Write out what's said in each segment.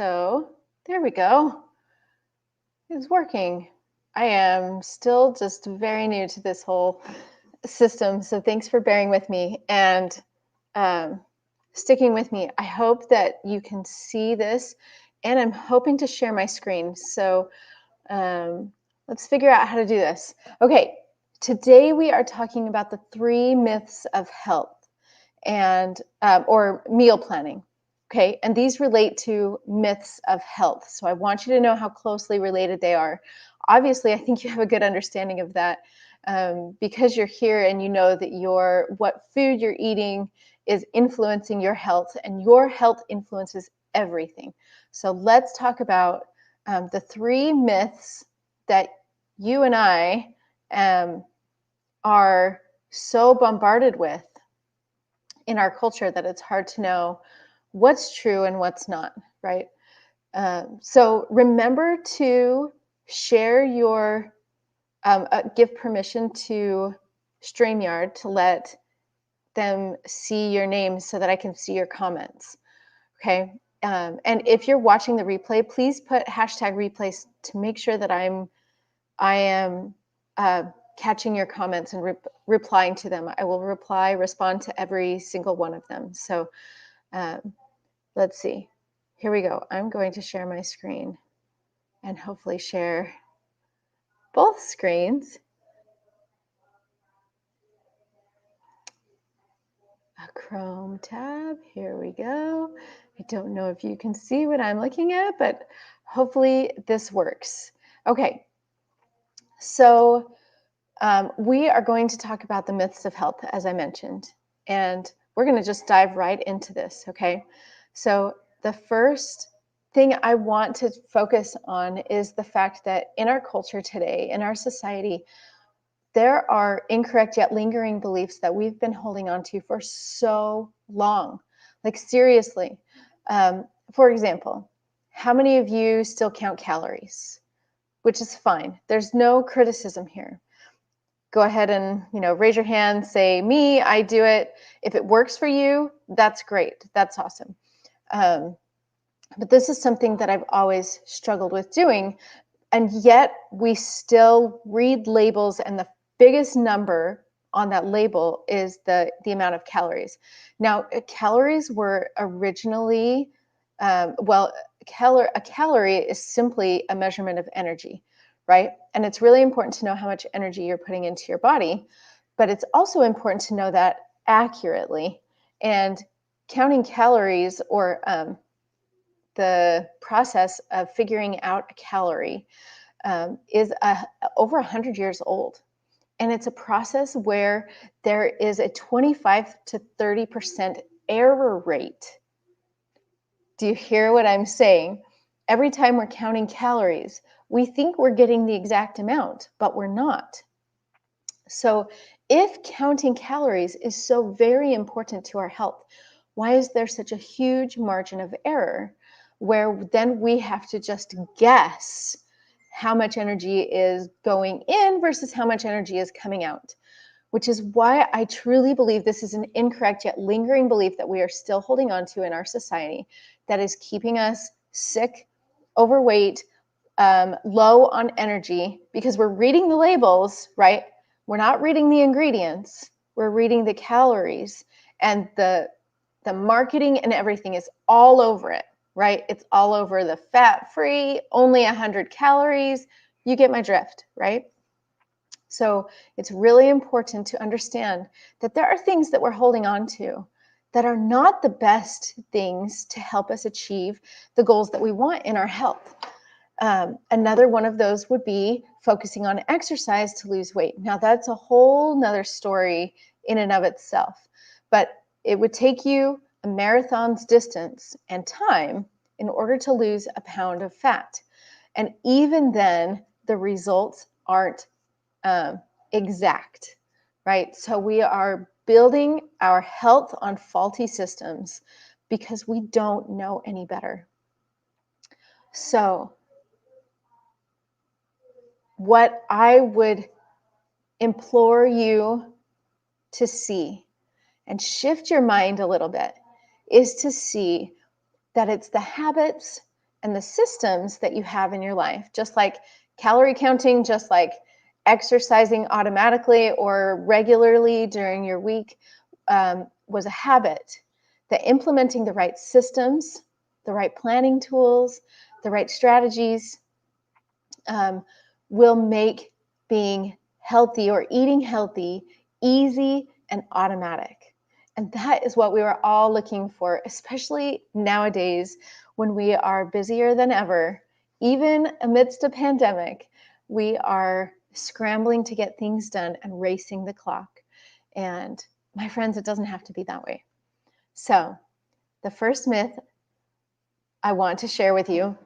So there we go. It's working. I am still just very new to this whole system, so thanks for bearing with me and um, sticking with me. I hope that you can see this, and I'm hoping to share my screen. So um, let's figure out how to do this. Okay, today we are talking about the 3 myths of health and or meal planning. Okay, and these relate to myths of health. So I want you to know how closely related they are. Obviously, I think you have a good understanding of that because you're here and you know that what food you're eating is influencing your health, and your health influences everything. So let's talk about the 3 myths that you and I are so bombarded with in our culture that it's hard to know what's true and what's not, right? So remember to share give permission to StreamYard to let them see your name so that I can see your comments, okay? And if you're watching the replay, please put hashtag replays to make sure that I am catching your comments and replying to them. I will respond to every single one of them. So let's see. Here we go. I'm going to share my screen and hopefully share both screens. A Chrome tab. Here we go. I don't know if you can see what I'm looking at, but hopefully this works. Okay. So we are going to talk about the myths of health, as I mentioned, and we're going to just dive right into this, okay? So the first thing I want to focus on is the fact that in our culture today, in our society, there are incorrect yet lingering beliefs that we've been holding on to for so long. Like seriously. For example, how many of you still count calories? Which is fine. There's no criticism here. Go ahead and raise your hand, say me, I do it. If it works for you, that's great. That's awesome. But this is something that I've always struggled with doing. And yet we still read labels, and the biggest number on that label is the amount of calories. Now, calories were originally, a calorie is simply a measurement of energy, right? And it's really important to know how much energy you're putting into your body, but it's also important to know that accurately. And counting calories, or the process of figuring out a calorie, is over 100 years old. And it's a process where there is a 25 to 30% error rate. Do you hear what I'm saying? Every time we're counting calories, we think we're getting the exact amount, but we're not. So if counting calories is so very important to our health, why is there such a huge margin of error where then we have to just guess how much energy is going in versus how much energy is coming out? Which is why I truly believe this is an incorrect yet lingering belief that we are still holding on to in our society that is keeping us sick, overweight, low on energy, because we're reading the labels, right? We're not reading the ingredients. We're reading the calories, and the marketing and everything is all over it, right? It's all over the fat-free, only 100 calories. You get my drift, right? So it's really important to understand that there are things that we're holding on to that are not the best things to help us achieve the goals that we want in our health. Another one of those would be focusing on exercise to lose weight. Now that's a whole nother story in and of itself, but it would take you a marathon's distance and time in order to lose a pound of fat. And even then, the results aren't exact, right? So we are building our health on faulty systems because we don't know any better. So what I would implore you to see and shift your mind a little bit is to see that it's the habits and the systems that you have in your life, just like calorie counting, just like exercising automatically or regularly during your week, was a habit, that implementing the right systems, the right planning tools, the right strategies will make being healthy or eating healthy easy and automatic. And that is what we were all looking for, especially nowadays when we are busier than ever. Even amidst a pandemic, we are scrambling to get things done and racing the clock. And my friends, it doesn't have to be that way. So the first myth I want to share with you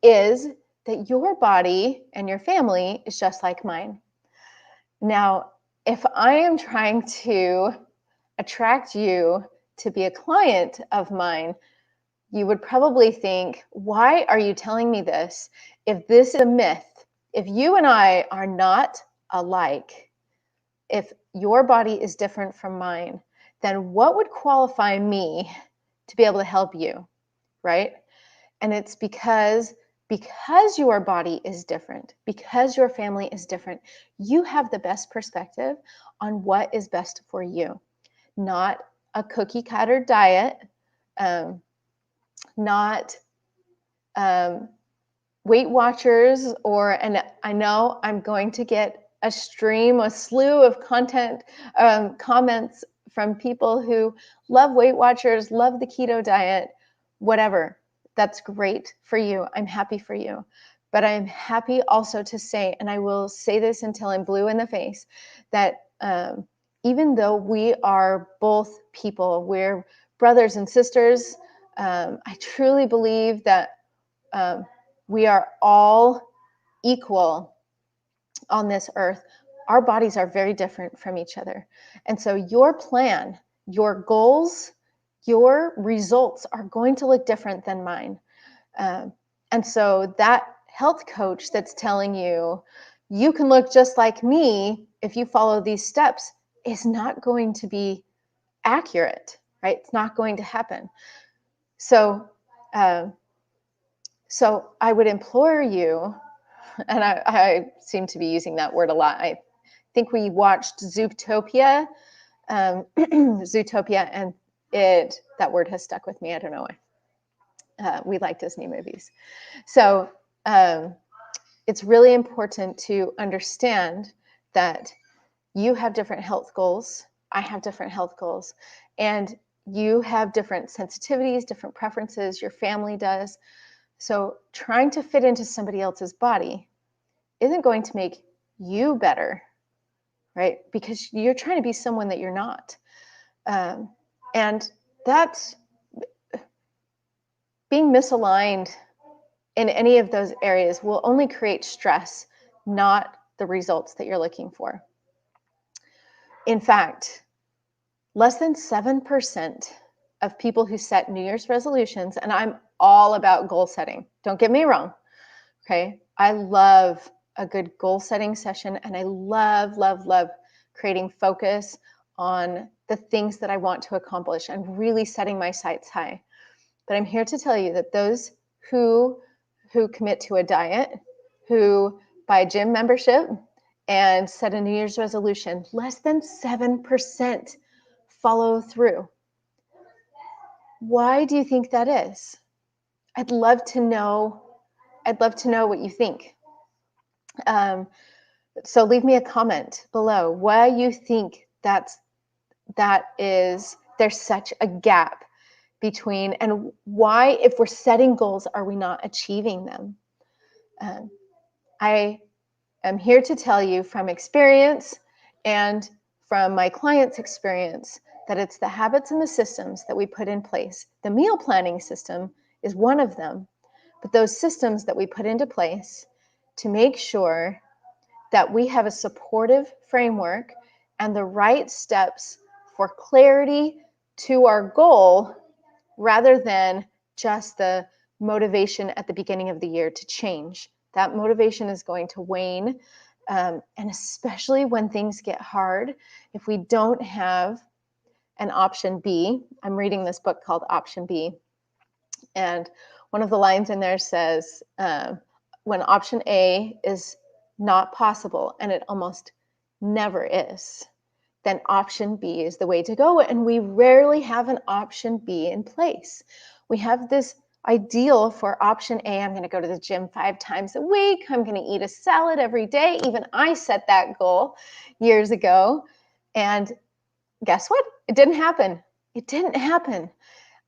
is that your body and your family is just like mine. Now, if I am trying to attract you to be a client of mine, you would probably think, why are you telling me this? If this is a myth, if you and I are not alike, if your body is different from mine, then what would qualify me to be able to help you, right? And it's because your body is different, because your family is different, you have the best perspective on what is best for you. Not a cookie cutter diet, not Weight Watchers, and I know I'm going to get a slew of content, comments from people who love Weight Watchers, love the keto diet, whatever. That's great for you. I'm happy for you. But I'm happy also to say, and I will say this until I'm blue in the face, that even though we are both people, we're brothers and sisters, I truly believe that we are all equal on this earth. Our bodies are very different from each other. And so your plan, your goals, your results are going to look different than mine. And so that health coach that's telling you, you can look just like me if you follow these steps, is not going to be accurate, right? It's not going to happen. So I would implore you, and I seem to be using that word a lot. I think we watched Zootopia, Zootopia, and that word has stuck with me. I don't know why. We like Disney movies. So it's really important to understand that you have different health goals. I have different health goals. And you have different sensitivities, different preferences. Your family does. So trying to fit into somebody else's body isn't going to make you better, right? Because you're trying to be someone that you're not. And that's being misaligned in any of those areas will only create stress, not the results that you're looking for. In fact, less than 7% of people who set New Year's resolutions, and I'm all about goal setting, don't get me wrong, okay? I love a good goal setting session, and I love, love, love creating focus on the things that I want to accomplish and really setting my sights high. But I'm here to tell you that those who commit to a diet, who buy a gym membership and set a New Year's resolution, less than 7% follow through. Why do you think that is? I'd love to know what you think. So leave me a comment below why you think there's such a gap between, and why, if we're setting goals, are we not achieving them? I am here to tell you from experience and from my clients' experience that it's the habits and the systems that we put in place. The meal planning system is one of them, but those systems that we put into place to make sure that we have a supportive framework and the right steps for clarity to our goal, rather than just the motivation at the beginning of the year to change. That motivation is going to wane, and especially when things get hard, if we don't have an option B. I'm reading this book called Option B, and one of the lines in there says, when option A is not possible, and it almost never is, then option B is the way to go. And we rarely have an option B in place. We have this ideal for option A. I'm going to go to the gym 5 times a week. I'm going to eat a salad every day. Even I set that goal years ago. And guess what? It didn't happen. It didn't happen.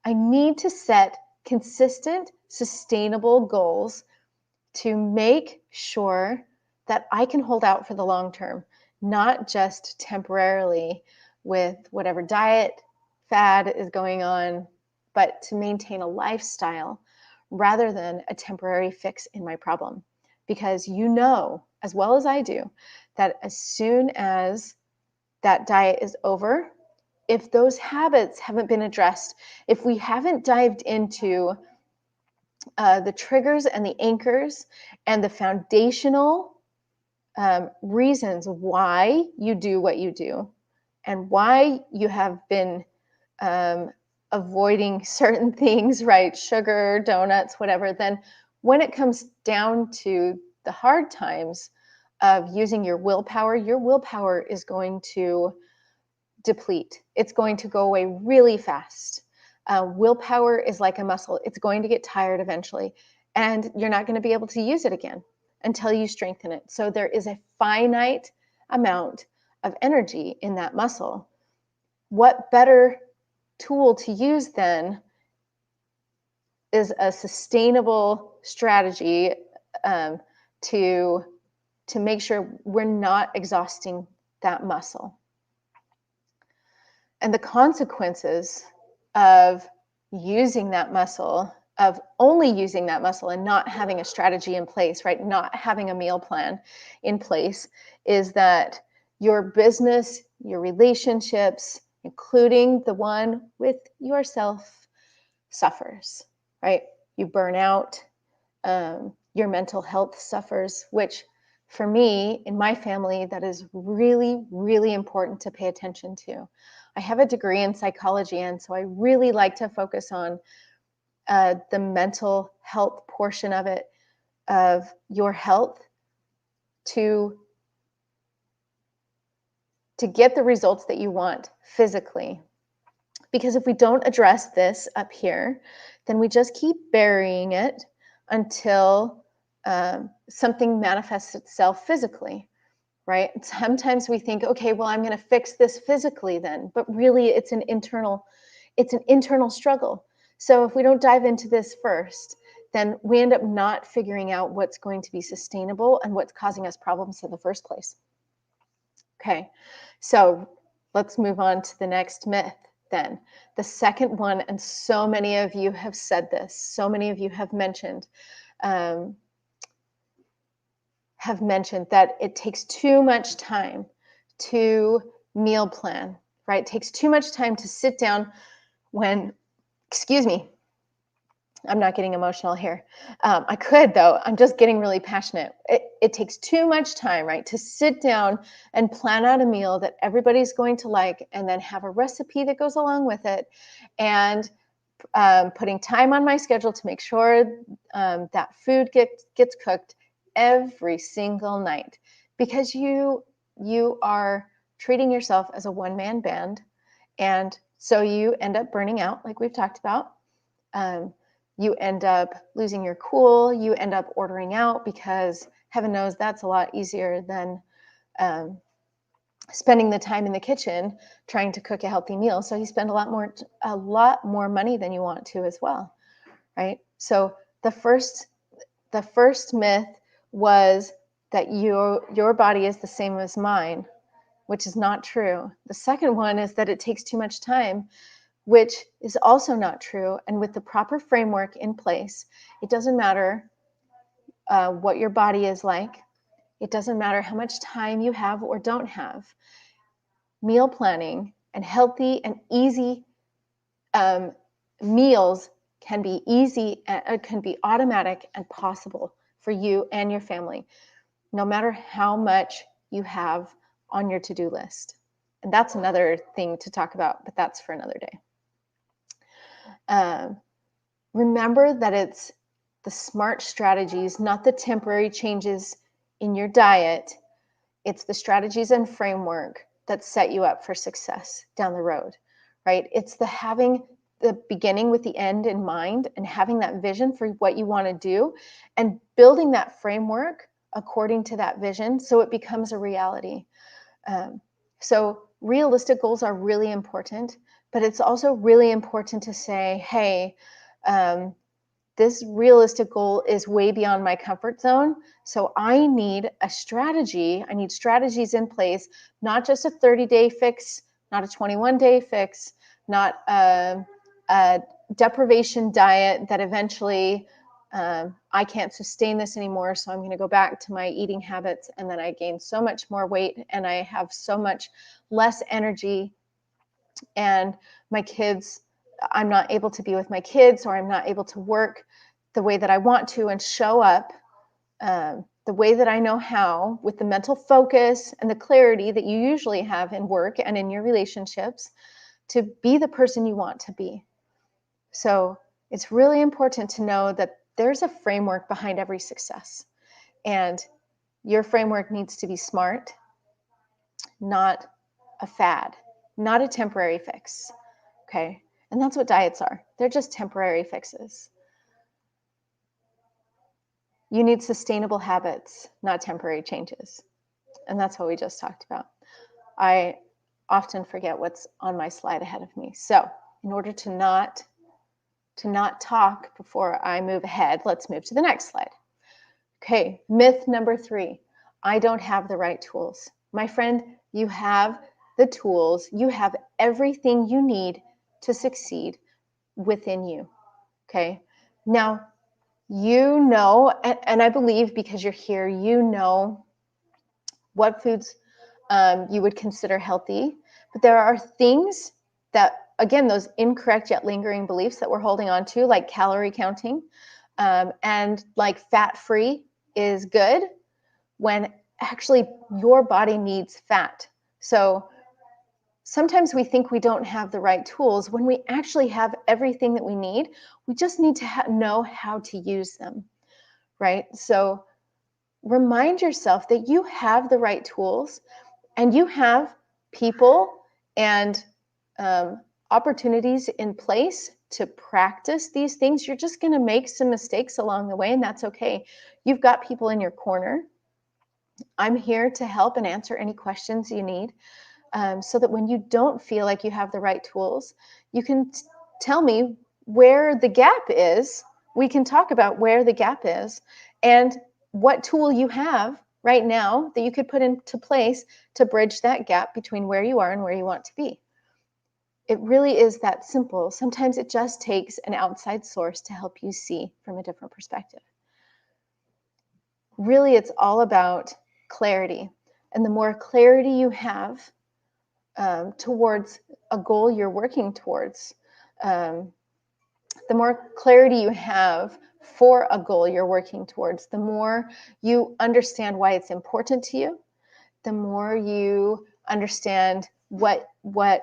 I need to set consistent, sustainable goals to make sure that I can hold out for the long term, not just temporarily with whatever diet fad is going on, but to maintain a lifestyle rather than a temporary fix in my problem. Because you know, as well as I do, that as soon as that diet is over, if those habits haven't been addressed, if we haven't dived into the triggers and the anchors and the foundational reasons why you do what you do and why you have been avoiding certain things, right? Sugar, donuts, whatever, then when it comes down to the hard times of using your willpower is going to deplete. It's going to go away really fast. Willpower is like a muscle. It's going to get tired eventually, and you're not going to be able to use it again until you strengthen it. So there is a finite amount of energy in that muscle. What better tool to use then is a sustainable strategy to make sure we're not exhausting that muscle. And the consequences of using that muscle, of only using that muscle and not having a strategy in place, right? Not having a meal plan in place, is that your business, your relationships, including the one with yourself, suffers, right? You burn out, your mental health suffers, which for me, in my family, that is really, really important to pay attention to. I have a degree in psychology, and so I really like to focus on the mental health portion of it, of your health, to get the results that you want physically. Because if we don't address this up here, then we just keep burying it until something manifests itself physically, right? Sometimes we think, okay, well, I'm going to fix this physically then, but really it's an internal struggle. So if we don't dive into this first, then we end up not figuring out what's going to be sustainable and what's causing us problems in the first place. Okay, so let's move on to the next myth then. The second one, and so many of you have said this, so many of you have mentioned that it takes too much time to meal plan, right? It takes too much time to sit down when, excuse me, I'm not getting emotional here. I could, though. I'm just getting really passionate. It takes too much time, right, to sit down and plan out a meal that everybody's going to like, and then have a recipe that goes along with it, and putting time on my schedule to make sure that food gets cooked every single night, because you are treating yourself as a one-man band, and so you end up burning out, like we've talked about. You end up losing your cool. You end up ordering out, because heaven knows that's a lot easier than spending the time in the kitchen trying to cook a healthy meal. So you spend a lot more money than you want to as well, right? So the first myth was that your body is the same as mine, which is not true. The second one is that it takes too much time, which is also not true. And with the proper framework in place, it doesn't matter what your body is like. It doesn't matter how much time you have or don't have. Meal planning and healthy and easy meals can be easy, can be automatic and possible for you and your family, no matter how much you have on your to-do list. And that's another thing to talk about, but that's for another day. Remember that it's the smart strategies, not the temporary changes in your diet. It's the strategies and framework that set you up for success down the road, right? It's the having the beginning with the end in mind and having that vision for what you want to do and building that framework according to that vision so it becomes a reality. So realistic goals are really important, but it's also really important to say, hey, this realistic goal is way beyond my comfort zone. So I need a strategy. I need strategies in place, not just a 30-day fix, not a 21-day fix, not a deprivation diet that eventually I can't sustain this anymore. So I'm going to go back to my eating habits. And then I gain so much more weight and I have so much less energy. And my kids, I'm not able to be with my kids, or I'm not able to work the way that I want to and show up the way that I know how, with the mental focus and the clarity that you usually have in work and in your relationships, to be the person you want to be. So it's really important to know that there's a framework behind every success. And your framework needs to be smart, not a fad, not a temporary fix. Okay. And that's what diets are. They're just temporary fixes. You need sustainable habits, not temporary changes. And that's what we just talked about. I often forget what's on my slide ahead of me. So in order to not talk before I move ahead, let's move to the next slide. Okay, myth number 3, I don't have the right tools. My friend, you have the tools. You have everything you need to succeed within you. Okay, now you know, and I believe because you're here, you know what foods you would consider healthy, but there are things that, again, those incorrect yet lingering beliefs that we're holding on to, like calorie counting, and like fat-free is good when actually your body needs fat. So sometimes we think we don't have the right tools when we actually have everything that we need. We just need to know how to use them, right? So remind yourself that you have the right tools and you have people and opportunities in place to practice these things. You're just going to make some mistakes along the way, and that's okay. You've got people in your corner. I'm here to help and answer any questions you need, so that when you don't feel like you have the right tools, you can tell me where the gap is. We can talk about where the gap is and what tool you have right now that you could put into place to bridge that gap between where you are and where you want to be. It really is that simple. Sometimes it just takes an outside source to help you see from a different perspective. Really, it's all about clarity. And the more clarity you have towards a goal you're working towards, the more clarity you have for a goal you're working towards, the more you understand why it's important to you, the more you understand what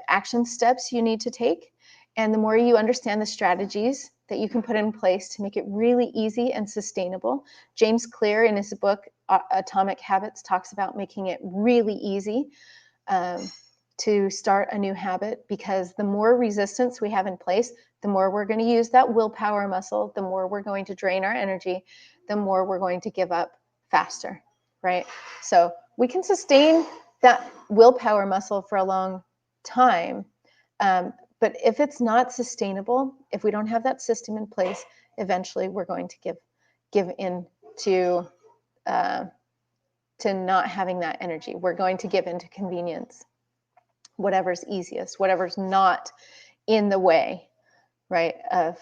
action steps you need to take, and the more you understand the strategies that you can put in place to make it really easy and sustainable. James Clear, in his book Atomic Habits, talks about making it really easy to start a new habit, because the more resistance we have in place, the more we're going to use that willpower muscle, the more we're going to drain our energy, the more we're going to give up faster, right? So we can sustain that willpower muscle for a long time, but if it's not sustainable, if we don't have that system in place, eventually we're going to give in to not having that energy. We're going to give into convenience, whatever's easiest, whatever's not in the way, right, of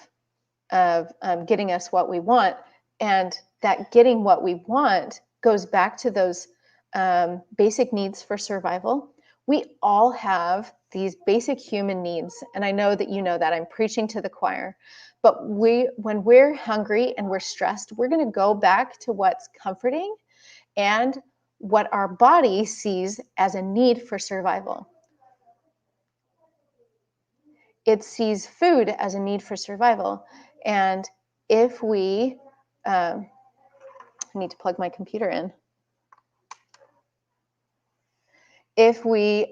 getting us what we want. And that getting what we want goes back to those basic needs for survival. We all have these basic human needs, and I know that you know that. I'm preaching to the choir. But when we're hungry and we're stressed, we're going to go back to what's comforting and what our body sees as a need for survival. It sees food as a need for survival. And if we I need to plug my computer in. If we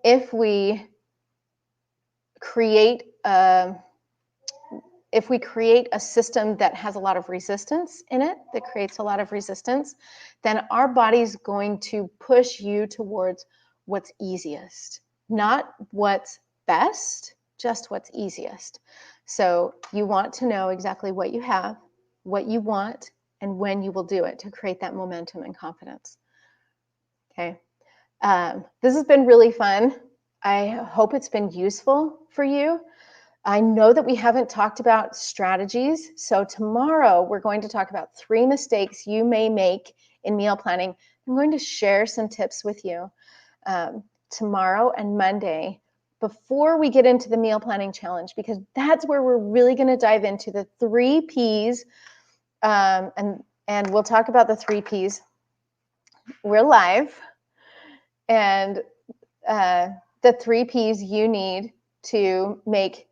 if we create a system that has a lot of resistance in it, that creates a lot of resistance, then our body's going to push you towards what's easiest, not what's best, just what's easiest. So you want to know exactly what you have, what you want, and when you will do it to create that momentum and confidence. Okay. This has been really fun. I hope it's been useful for you. I know that we haven't talked about strategies. So tomorrow we're going to talk about 3 mistakes you may make in meal planning. I'm going to share some tips with you tomorrow and Monday before we get into the meal planning challenge, because that's where we're really going to dive into the 3 Ps. And we'll talk about the 3 Ps. We're live. And the 3 Ps you need to make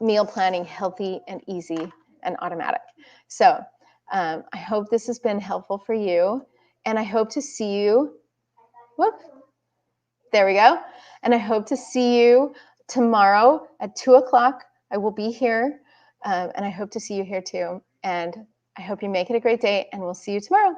meal planning healthy and easy and automatic. So I hope this has been helpful for you. And I hope to see you. Whoop. There we go. And I hope to see you tomorrow at 2 o'clock. I will be here. And I hope to see you here too. And I hope you make it a great day. And we'll see you tomorrow.